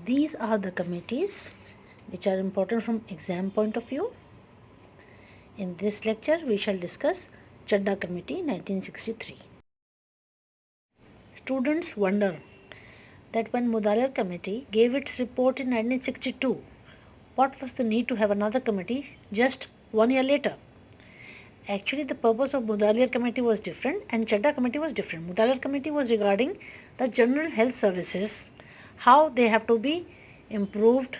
these are the committees which are important from exam point of view. In this lecture, we shall discuss Chadha Committee 1963. Students wonder that when Mudaliar Committee gave its report in 1962, what was the need to have another committee just 1 year later? Actually, the purpose of Mudaliar Committee was different and Chadha Committee was different. Mudaliar Committee was regarding the general health services, how they have to be improved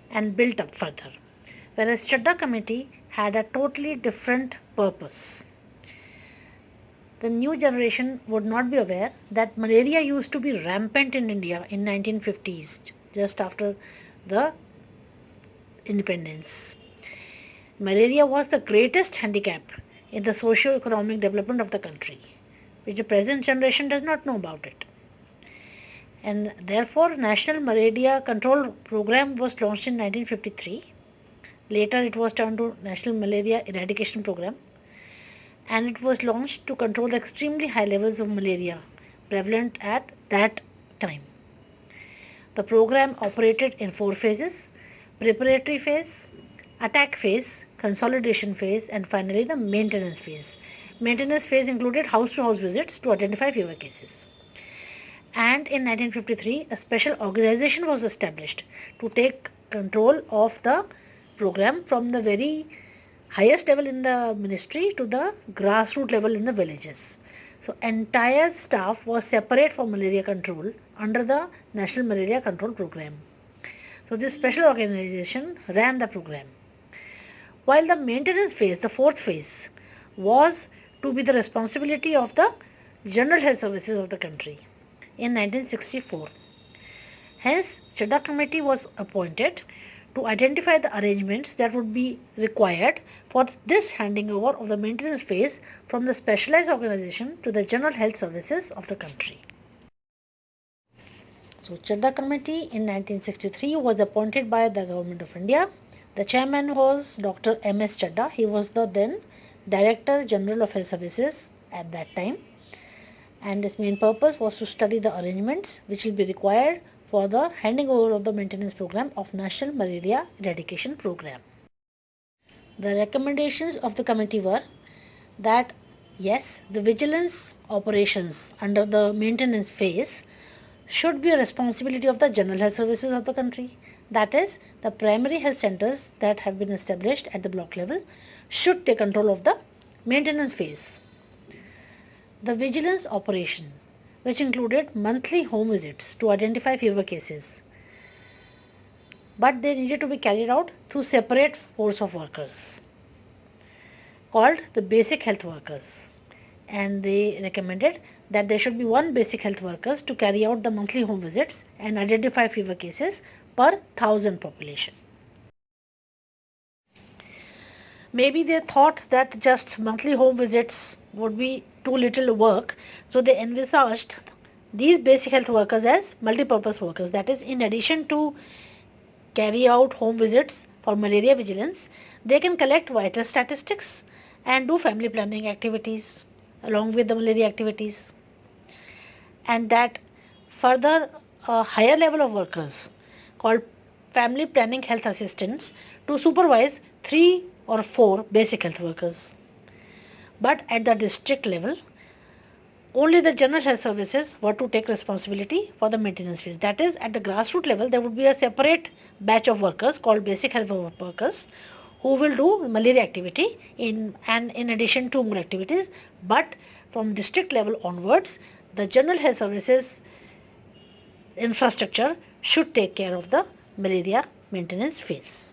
and built up further. Whereas Chadha Committee had a totally different purpose. The new generation would not be aware that malaria used to be rampant in India in 1950s, just after the independence. Malaria was the greatest handicap in the socio-economic development of the country, which the present generation does not know about it. And therefore, National Malaria Control Program was launched in 1953. Later, it was turned to National Malaria Eradication Program, and it was launched to control the extremely high levels of malaria prevalent at that time. The program operated in 4 phases: preparatory phase, attack phase, consolidation phase, and finally the maintenance phase. Maintenance phase included house-to-house visits to identify fever cases. And in 1953, a special organization was established to take control of the program from the very highest level in the ministry to the grassroots level in the villages. So entire staff was separate for malaria control under the National Malaria Control Program. So this special organization ran the program. While the maintenance phase, the 4th phase, was to be the responsibility of the general health services of the country in 1964. Hence, Chadha Committee was appointed to identify the arrangements that would be required for this handing over of the maintenance phase from the specialized organization to the general health services of the country. So, Chadha Committee in 1963 was appointed by the Government of India. The chairman was Dr. M.S. Chadha. He was the then Director General of Health Services at that time. And his main purpose was to study the arrangements which will be required for the handing over of the maintenance program of National Malaria Eradication Program. The recommendations of the committee were that yes, the vigilance operations under the maintenance phase should be a responsibility of the general health services of the country. That is, the primary health centers that have been established at the block level should take control of the maintenance phase. The vigilance operations, which included monthly home visits to identify fever cases, but they needed to be carried out through separate force of workers called the basic health workers, and they recommended that there should be one basic health workers to carry out the monthly home visits and identify fever cases per 1,000 population. Maybe they thought that just monthly home visits would be too little work, so they envisaged these basic health workers as multi-purpose workers. That is, in addition to carry out home visits for malaria vigilance, they can collect vital statistics and do family planning activities along with the malaria activities. And that further a higher level of workers called family planning health assistants to supervise 3 or 4 basic health workers. But at the district level, only the general health services were to take responsibility for the maintenance phase. That is, at the grassroots level, there would be a separate batch of workers called basic health workers who will do malaria activity in addition to more activities. But from district level onwards, the general health services infrastructure should take care of the malaria maintenance phase.